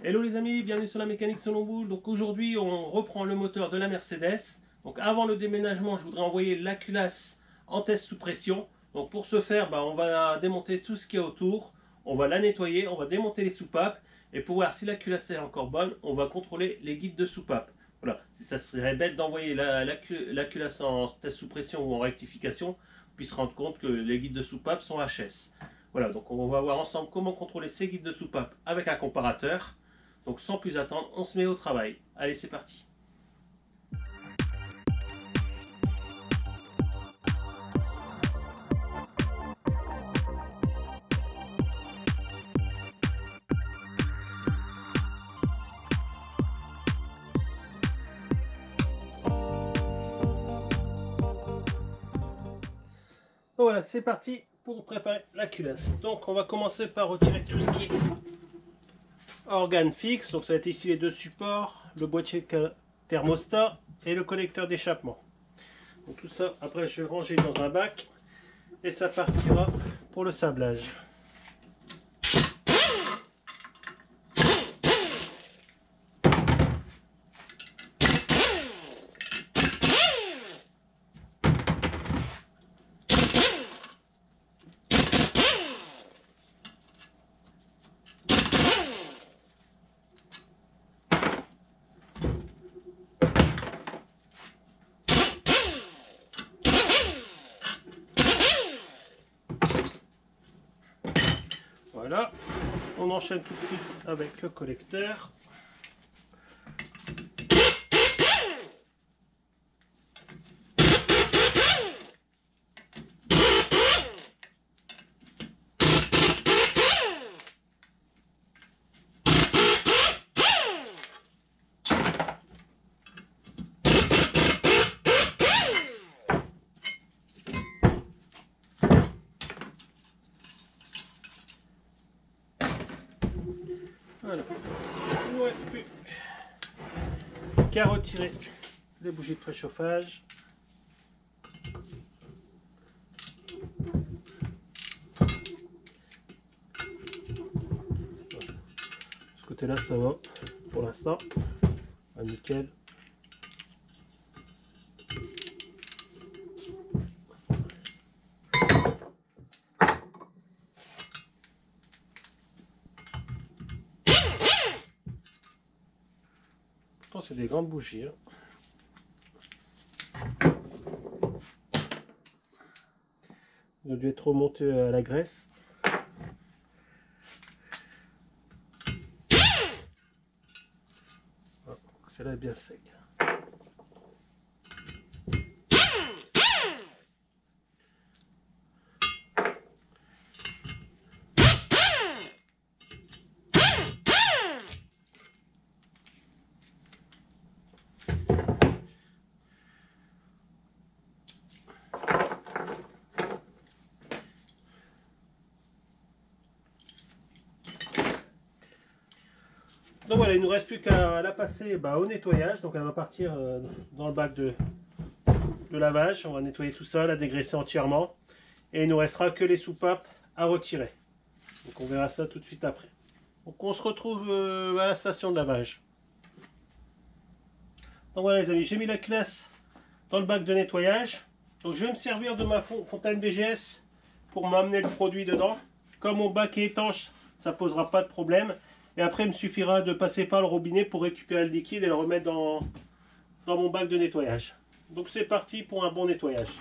Hello les amis, bienvenue sur la mécanique selon vous. Donc aujourd'hui on reprend le moteur de la Mercedes. Donc avant le déménagement, je voudrais envoyer la culasse en test sous pression. Donc pour ce faire, on va démonter tout ce qu'il y a autour. On va la nettoyer, on va démonter les soupapes. Et pour voir si la culasse est encore bonne, on va contrôler les guides de soupapes. Voilà, si ça serait bête d'envoyer la culasse en test sous pression ou en rectification, puis se rendre compte que les guides de soupapes sont HS. Voilà, donc on va voir ensemble comment contrôler ces guides de soupapes avec un comparateur. Donc sans plus attendre, on se met au travail. Allez, c'est parti. Voilà, c'est parti pour préparer la culasse. Donc on va commencer par retirer tout ce qui est organe fixe. Donc ça va être ici les deux supports, le boîtier thermostat et le collecteur d'échappement. Donc tout ça, après je vais ranger dans un bac et ça partira pour le sablage. Voilà, on enchaîne tout de suite avec le collecteur. Voilà, il ne nous reste plus qu'à retirer les bougies de préchauffage. Ce côté-là, ça va pour l'instant. Nickel. C'est des grandes bougies. Il a dû être remonté à la graisse. Celle-là est bien sec. Donc voilà, il ne nous reste plus qu'à la passer au nettoyage. Donc elle va partir dans le bac de lavage. On va nettoyer tout ça, la dégraisser entièrement. Et il ne nous restera que les soupapes à retirer. Donc on verra ça tout de suite après. Donc on se retrouve à la station de lavage. Donc voilà les amis, j'ai mis la culasse dans le bac de nettoyage. Donc je vais me servir de ma fontaine BGS pour m'amener le produit dedans. Comme mon bac est étanche, ça ne posera pas de problème. Et après, il me suffira de passer par le robinet pour récupérer le liquide et le remettre dans mon bac de nettoyage. Donc c'est parti pour un bon nettoyage.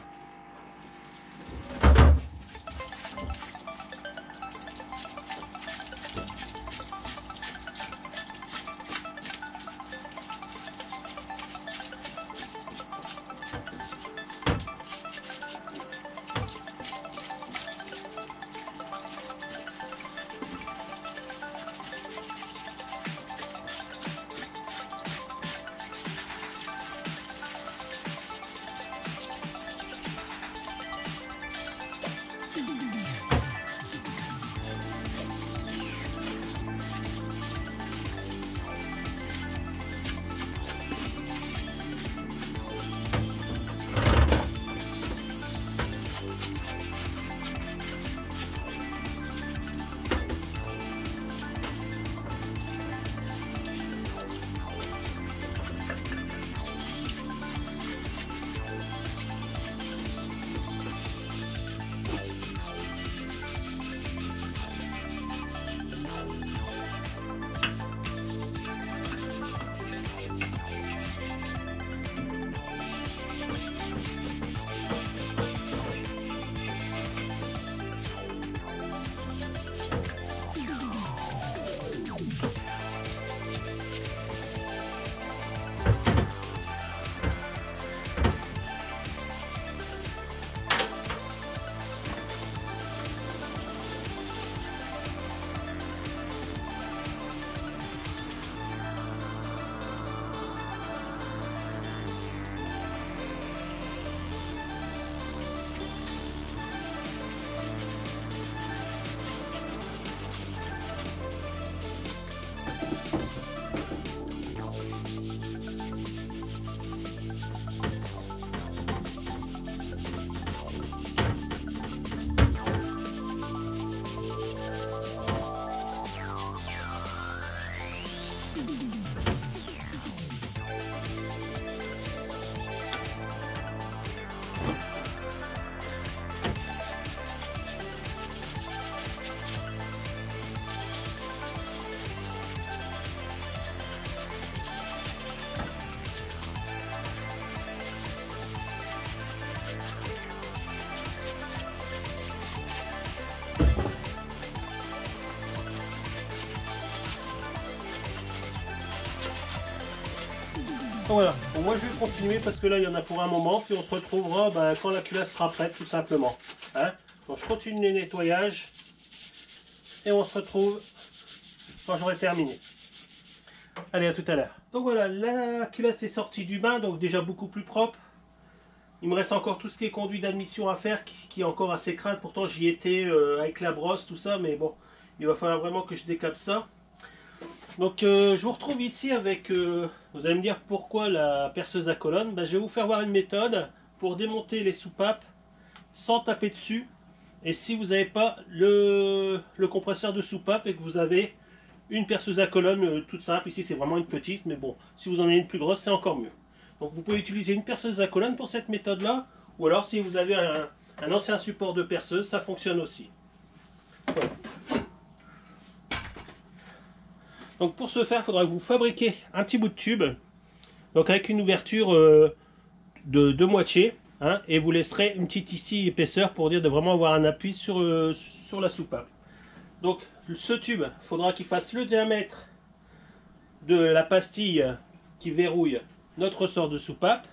Voilà, bon, moi je vais continuer parce que là il y en a pour un moment, puis on se retrouvera quand la culasse sera prête tout simplement. Hein, donc je continue les nettoyages et on se retrouve quand j'aurai terminé. Allez, à tout à l'heure. Donc voilà, la culasse est sortie du bain, donc déjà beaucoup plus propre. Il me reste encore tout ce qui est conduit d'admission à faire, qui est encore assez crade. Pourtant j'y étais avec la brosse, tout ça, mais bon, il va falloir vraiment que je décape ça. Donc je vous retrouve ici avec, vous allez me dire pourquoi la perceuse à colonne. Je vais vous faire voir une méthode pour démonter les soupapes sans taper dessus. Et si vous n'avez pas le compresseur de soupape et que vous avez une perceuse à colonne toute simple, ici c'est vraiment une petite, mais bon, si vous en avez une plus grosse, c'est encore mieux. Donc vous pouvez utiliser une perceuse à colonne pour cette méthode là, ou alors si vous avez un ancien support de perceuse, ça fonctionne aussi. Voilà. Donc pour ce faire, il faudra que vous fabriquiez un petit bout de tube, donc avec une ouverture de moitié, hein, et vous laisserez une petite ici épaisseur pour dire de vraiment avoir un appui sur la soupape. Donc ce tube, il faudra qu'il fasse le diamètre de la pastille qui verrouille notre ressort de soupape,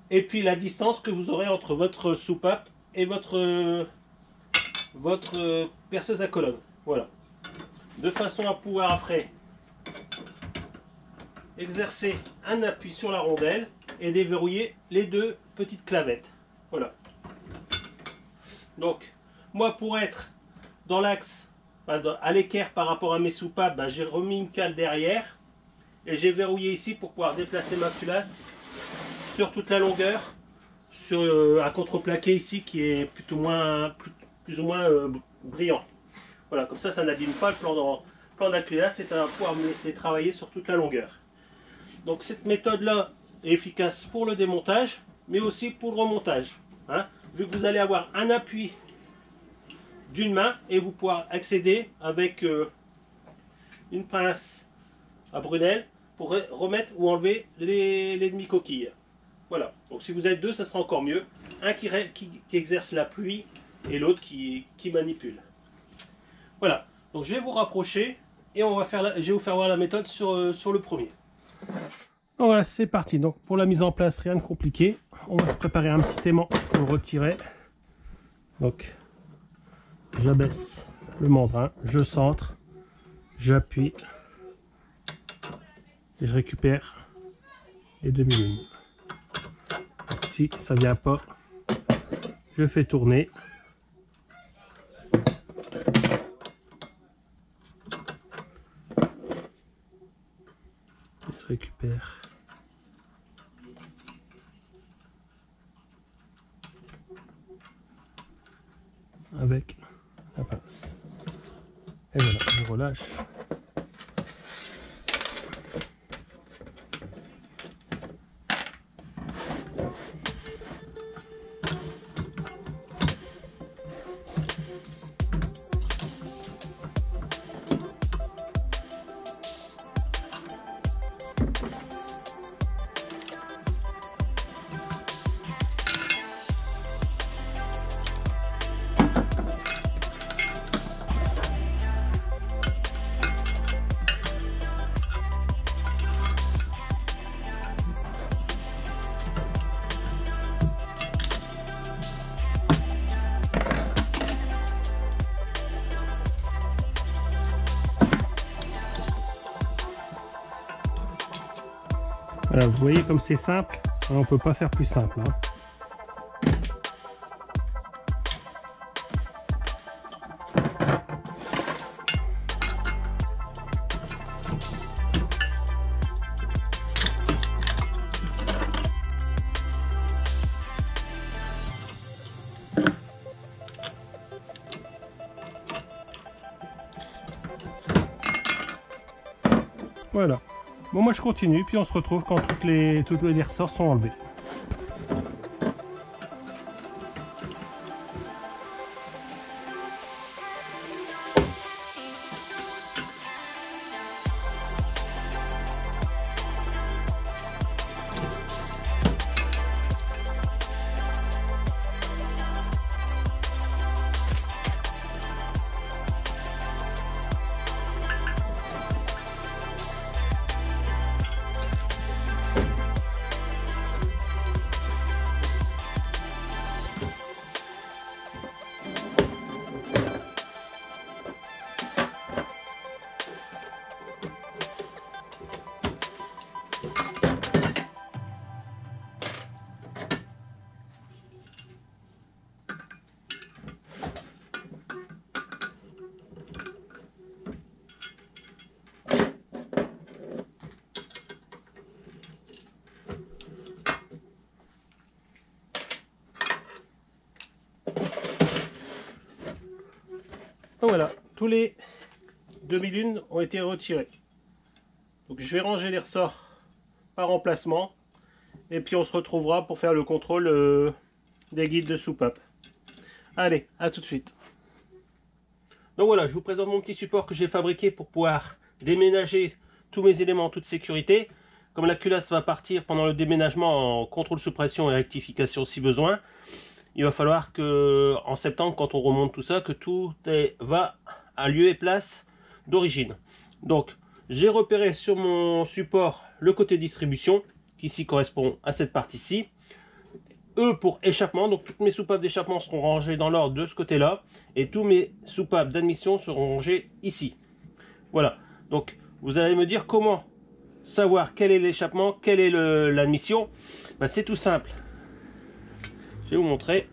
et puis la distance que vous aurez entre votre soupape et votre perceuse à colonne. Voilà. De façon à pouvoir après exercer un appui sur la rondelle et déverrouiller les deux petites clavettes. Voilà. Donc moi, pour être dans l'axe, à l'équerre par rapport à mes soupapes, j'ai remis une cale derrière et j'ai verrouillé ici pour pouvoir déplacer ma culasse sur toute la longueur, sur un contreplaqué ici qui est plus ou moins brillant. Voilà, comme ça n'abîme pas le plan de la culasse et ça va pouvoir me laisser travailler sur toute la longueur. Donc cette méthode-là est efficace pour le démontage, mais aussi pour le remontage. Hein, vu que vous allez avoir un appui d'une main et vous pourrez accéder avec une pince à brunelle pour remettre ou enlever les demi-coquilles. Voilà, donc si vous êtes deux, ça sera encore mieux. Un qui exerce l'appui et l'autre qui manipule. Voilà, donc je vais vous rapprocher et je vais vous faire voir la méthode sur le premier. Donc voilà, c'est parti. Donc pour la mise en place, rien de compliqué. On va se préparer un petit aimant pour le retirer. Donc j'abaisse le mandrin, je centre, j'appuie et je récupère les demi-lignes. Si ça vient pas, je fais tourner. Je récupère. Avec la pince. Et voilà, je relâche. Voilà, vous voyez comme c'est simple, on ne peut pas faire plus simple. Hein. Voilà. Bon, moi je continue, puis on se retrouve quand tous les ressorts sont enlevés. Donc voilà, tous les demi-lunes ont été retirés. Donc je vais ranger les ressorts par emplacement et puis on se retrouvera pour faire le contrôle des guides de soupape. Allez, à tout de suite. Donc voilà, je vous présente mon petit support que j'ai fabriqué pour pouvoir déménager tous mes éléments en toute sécurité. Comme la culasse va partir pendant le déménagement en contrôle sous pression et rectification si besoin, il va falloir que en septembre, quand on remonte tout ça, que tout va à lieu et place d'origine. Donc j'ai repéré sur mon support le côté distribution qui ici correspond à cette partie-ci. E pour échappement, donc toutes mes soupapes d'échappement seront rangées dans l'ordre de ce côté-là et tous mes soupapes d'admission seront rangées ici. Voilà, donc vous allez me dire comment savoir quel est l'échappement, quelle est l'admission. Ben, c'est tout simple. Je vais vous montrer.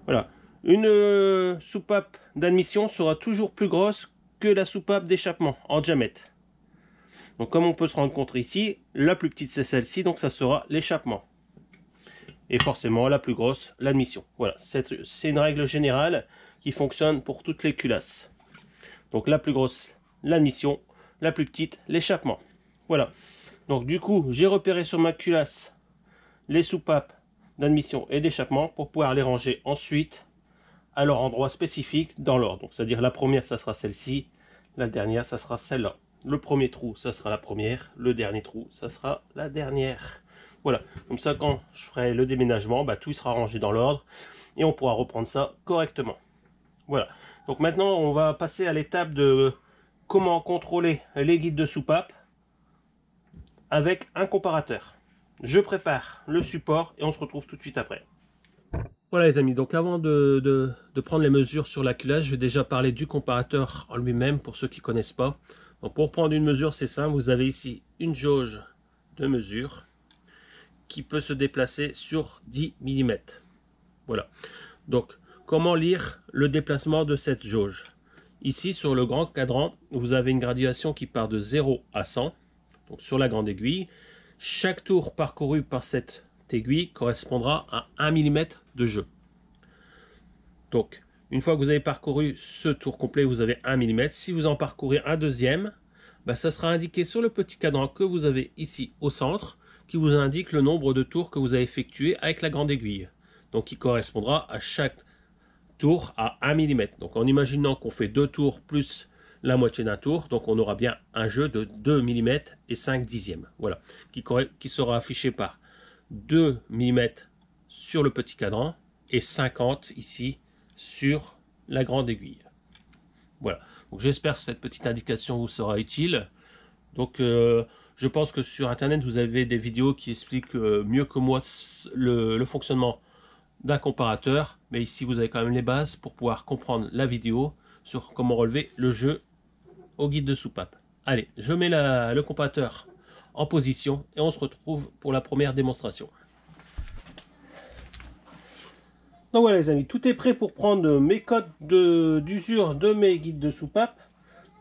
Voilà, une soupape d'admission sera toujours plus grosse que la soupape d'échappement en diamètre. Donc comme on peut se rendre compte ici, la plus petite c'est celle-ci, donc ça sera l'échappement. Et forcément la plus grosse, l'admission. Voilà, c'est une règle générale qui fonctionne pour toutes les culasses. Donc la plus grosse, l'admission, la plus petite, l'échappement. Voilà, donc du coup j'ai repéré sur ma culasse les soupapes d'admission et d'échappement pour pouvoir les ranger ensuite à leur endroit spécifique dans l'ordre. Donc c'est-à-dire la première ça sera celle-ci, la dernière ça sera celle-là. Le premier trou ça sera la première, le dernier trou ça sera la dernière. Voilà, comme ça quand je ferai le déménagement, bah, tout sera rangé dans l'ordre et on pourra reprendre ça correctement. Voilà, donc maintenant on va passer à l'étape de comment contrôler les guides de soupape avec un comparateur. Je prépare le support et on se retrouve tout de suite après. Voilà les amis, donc avant de prendre les mesures sur la culasse, je vais déjà parler du comparateur en lui-même pour ceux qui ne connaissent pas. Donc pour prendre une mesure, c'est simple, vous avez ici une jauge de mesure qui peut se déplacer sur 10 mm. Voilà, donc comment lire le déplacement de cette jauge? Ici sur le grand cadran, vous avez une graduation qui part de 0 à 100, donc sur la grande aiguille. Chaque tour parcouru par cette aiguille correspondra à 1 mm de jeu. Donc, une fois que vous avez parcouru ce tour complet, vous avez 1 mm. Si vous en parcourez un deuxième, bah, ça sera indiqué sur le petit cadran que vous avez ici au centre, qui vous indique le nombre de tours que vous avez effectué avec la grande aiguille. Donc, qui correspondra à chaque tour à 1 mm. Donc, en imaginant qu'on fait 2 tours plus la moitié d'un tour, donc on aura bien un jeu de 2 mm et 5 dixièmes, voilà, qui sera affiché par 2 mm sur le petit cadran et 50 ici sur la grande aiguille. Voilà, donc j'espère que cette petite indication vous sera utile. Donc je pense que sur internet vous avez des vidéos qui expliquent mieux que moi le fonctionnement d'un comparateur, mais ici vous avez quand même les bases pour pouvoir comprendre la vidéo sur comment relever le jeu au guide de soupape. Allez, je mets le comparateur en position et on se retrouve pour la première démonstration. Donc voilà les amis, tout est prêt pour prendre mes codes d'usure de mes guides de soupape.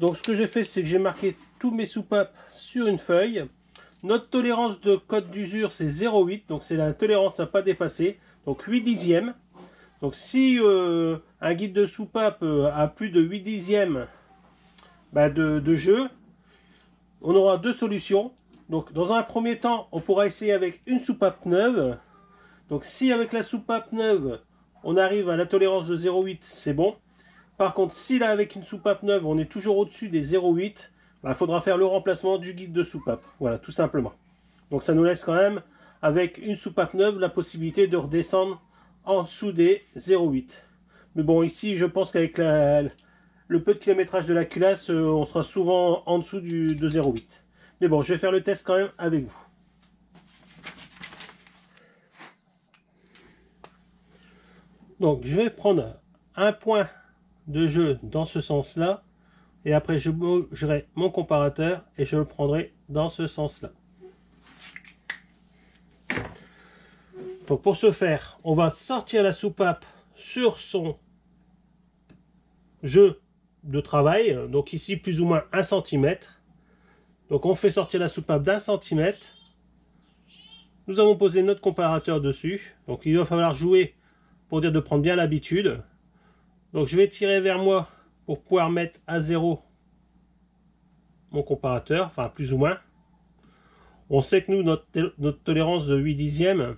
Donc ce que j'ai fait, c'est que j'ai marqué tous mes soupapes sur une feuille. Notre tolérance de code d'usure c'est 0,8, donc c'est la tolérance à pas dépasser, donc 8 dixièmes. Donc si un guide de soupape a plus de 8 dixièmes de jeu, on aura deux solutions. Donc dans un premier temps, on pourra essayer avec une soupape neuve. Donc si avec la soupape neuve, on arrive à la tolérance de 0,8, c'est bon. Par contre, si là avec une soupape neuve, on est toujours au-dessus des 0,8, il faudra faire le remplacement du guide de soupape. Voilà, tout simplement. Donc ça nous laisse quand même, avec une soupape neuve, la possibilité de redescendre en dessous des 0,8. Mais bon, ici, je pense qu'avec le peu de kilométrage de la culasse, on sera souvent en dessous de 0,8. Mais bon, je vais faire le test quand même avec vous. Donc, je vais prendre un point de jeu dans ce sens-là. Et après, je bougerai mon comparateur et je le prendrai dans ce sens-là. Donc, pour ce faire, on va sortir la soupape sur son jeu de travail. Donc ici, plus ou moins 1 cm. Donc, on fait sortir la soupape d'1 cm. Nous avons posé notre comparateur dessus. Donc, il va falloir jouer pour dire de prendre bien l'habitude. Donc je vais tirer vers moi pour pouvoir mettre à 0 mon comparateur, enfin plus ou moins. On sait que nous, notre tolérance de 8 dixièmes,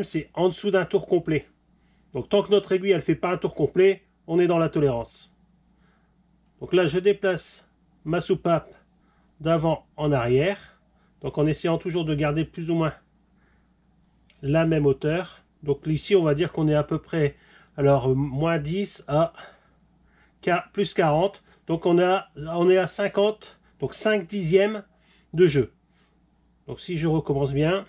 c'est en dessous d'un tour complet. Donc tant que notre aiguille elle fait pas un tour complet, on est dans la tolérance. Donc là je déplace ma soupape d'avant en arrière. Donc en essayant toujours de garder plus ou moins la même hauteur. Donc ici on va dire qu'on est à peu près alors moins 10 à plus 40. Donc on est à 50, donc 5 dixièmes de jeu. Donc si je recommence bien,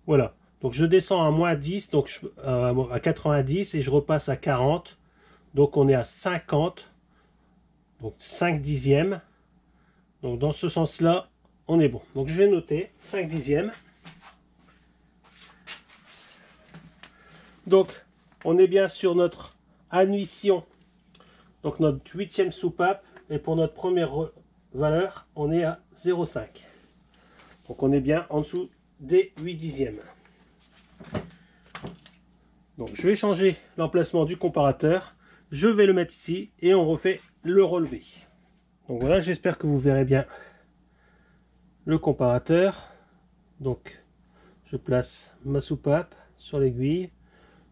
voilà. Donc je descends à moins 10, donc à 90 et je repasse à 40. Donc on est à 50, donc 5 dixièmes. Donc dans ce sens-là, on est bon. Donc je vais noter 5 dixièmes. Donc, on est bien sur notre admission, donc notre 8e soupape, et pour notre première valeur, on est à 0,5. Donc, on est bien en dessous des 8 dixièmes. Donc, je vais changer l'emplacement du comparateur, je vais le mettre ici, et on refait le relevé. Donc voilà, j'espère que vous verrez bien le comparateur. Donc, je place ma soupape sur l'aiguille.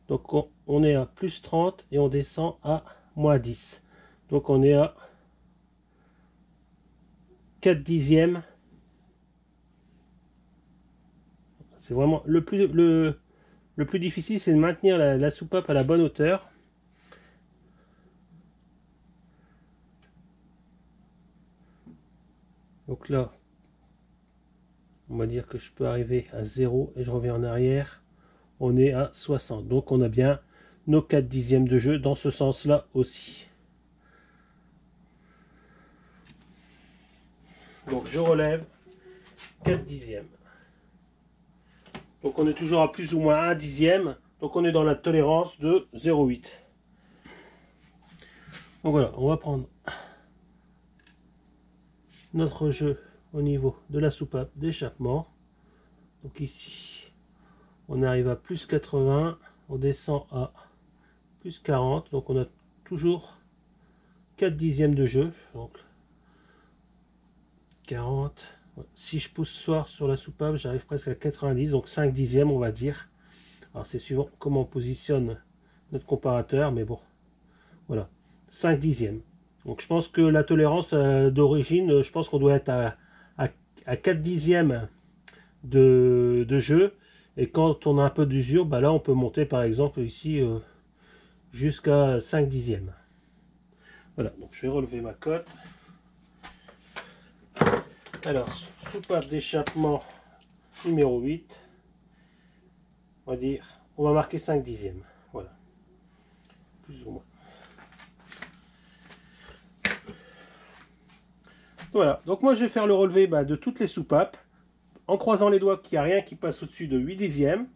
Donc on est à plus 30 et on descend à moins 10. Donc on est à 4 dixièmes. C'est vraiment le plus difficile, c'est de maintenir la soupape à la bonne hauteur. Donc là, on va dire que je peux arriver à 0 et je reviens en arrière. On est à 60. Donc on a bien nos 4 dixièmes de jeu dans ce sens-là aussi. Donc je relève 4 dixièmes. Donc on est toujours à plus ou moins 1 dixième. Donc on est dans la tolérance de 0,8. Donc voilà, on va prendre notre jeu au niveau de la soupape d'échappement. Donc ici, on arrive à plus 80, on descend à plus 40, donc on a toujours 4 dixièmes de jeu. Donc 40, si je pousse soir sur la soupape, j'arrive presque à 90, donc 5 dixièmes on va dire. Alors c'est suivant comment on positionne notre comparateur, mais bon, voilà, 5 dixièmes. Donc je pense que la tolérance d'origine, je pense qu'on doit être à 4 dixièmes de jeu. Et quand on a un peu d'usure, bah là on peut monter par exemple ici jusqu'à 5 dixièmes. Voilà, donc je vais relever ma cote. Alors, soupape d'échappement numéro 8. On va dire, on va marquer 5 dixièmes. Voilà, plus ou moins. Voilà, donc moi je vais faire le relevé de toutes les soupapes, en croisant les doigts qu'il n'y a rien qui passe au-dessus de 8 dixièmes.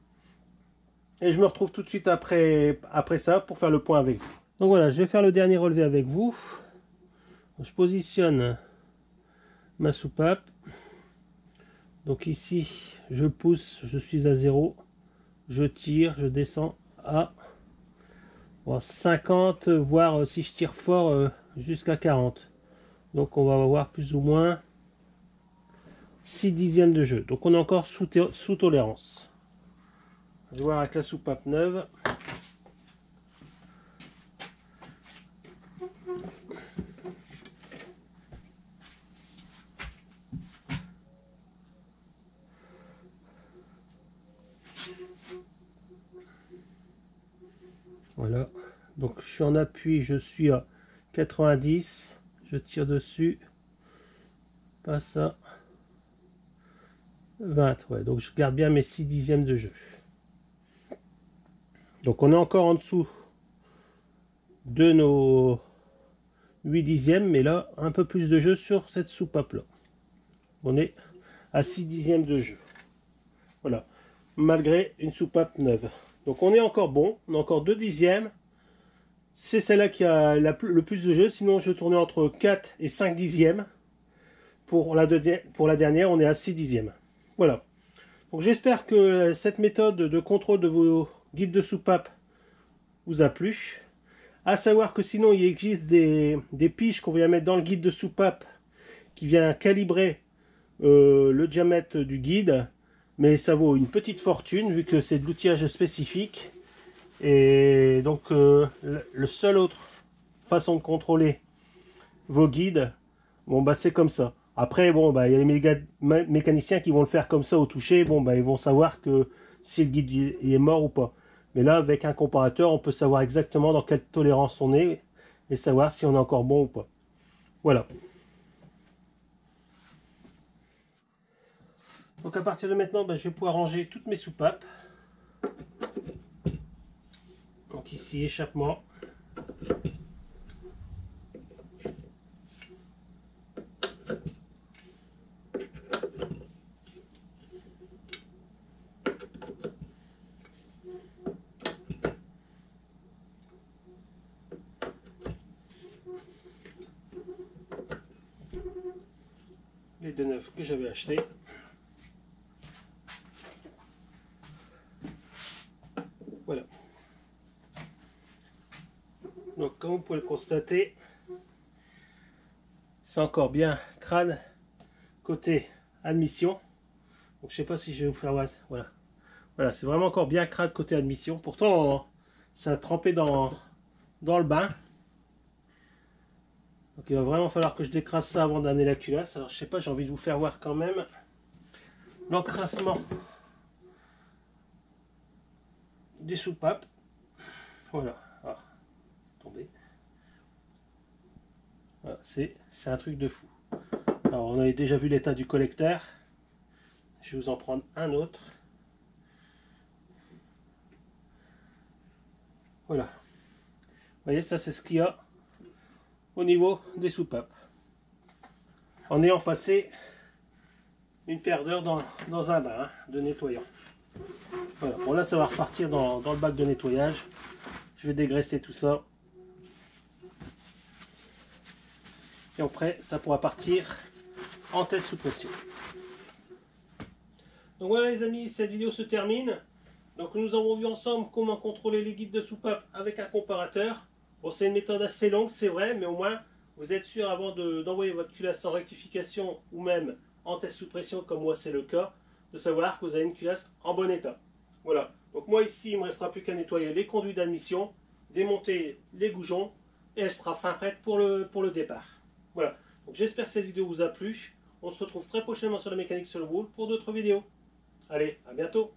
Et je me retrouve tout de suite après ça pour faire le point avec vous. Donc voilà, je vais faire le dernier relevé avec vous. Je positionne ma soupape. Donc ici, je pousse, je suis à 0. Je tire, je descends à 50, voire si je tire fort, jusqu'à 40. Donc on va avoir plus ou moins 6 dixièmes de jeu. Donc on est encore sous tolérance. Je vais voir avec la soupape neuve. Voilà. Donc je suis en appui, je suis à 90. Je tire dessus. Passe à 20. Ouais, donc je garde bien mes 6 dixièmes de jeu. Donc on est encore en dessous de nos 8 dixièmes, mais là un peu plus de jeu sur cette soupape là. On est à 6 dixièmes de jeu. Voilà, malgré une soupape neuve. Donc on est encore bon, on a encore 2 dixièmes. C'est celle-là qui a le plus de jeu, sinon je tournais entre 4 et 5 dixièmes. Pour la dernière, on est à 6 dixièmes. Voilà. Donc j'espère que cette méthode de contrôle de vos guides de soupape vous a plu. À savoir que sinon il existe des piges qu'on vient mettre dans le guide de soupape qui vient calibrer le diamètre du guide, mais ça vaut une petite fortune vu que c'est de l'outillage spécifique. Et donc le seul autre façon de contrôler vos guides, bon bah c'est comme ça. Après bon bah il y a les mécaniciens qui vont le faire comme ça au toucher, bon bah ils vont savoir que si le guide est mort ou pas. Mais là avec un comparateur on peut savoir exactement dans quelle tolérance on est et savoir si on est encore bon ou pas. Voilà. Donc à partir de maintenant, je vais pouvoir ranger toutes mes soupapes. Donc ici, échappement. Les deux neufs que j'avais achetés. Voilà. Donc comme vous pouvez le constater, c'est encore bien crâne côté admission. Donc je sais pas si je vais vous faire voir. Voilà. Voilà, c'est vraiment encore bien crade côté admission. Pourtant, ça a trempé dans le bain. Donc il va vraiment falloir que je décrasse ça avant d'amener la culasse. Alors je sais pas, j'ai envie de vous faire voir quand même l'encrassement des soupapes. Voilà. Ah, tombé. Voilà, c'est un truc de fou. Alors on avait déjà vu l'état du collecteur. Je vais vous en prendre un autre. Voilà. Vous voyez, ça c'est ce qu'il y a au niveau des soupapes. En ayant passé une paire d'heures dans un bain de nettoyant. Voilà. Bon là ça va repartir dans le bac de nettoyage. Je vais dégraisser tout ça. Et après ça pourra partir en test sous pression. Donc voilà les amis, cette vidéo se termine. Donc nous avons vu ensemble comment contrôler les guides de soupape avec un comparateur. Bon, c'est une méthode assez longue, c'est vrai, mais au moins vous êtes sûr avant d'envoyer votre culasse en rectification ou même en test sous pression, comme moi c'est le cas, de savoir que vous avez une culasse en bon état. Voilà. Donc moi ici, il ne me restera plus qu'à nettoyer les conduits d'admission, démonter les goujons et elle sera fin prête pour le départ. Voilà. Donc j'espère que cette vidéo vous a plu. On se retrouve très prochainement sur la mécanique sur le boule pour d'autres vidéos. Allez, à bientôt.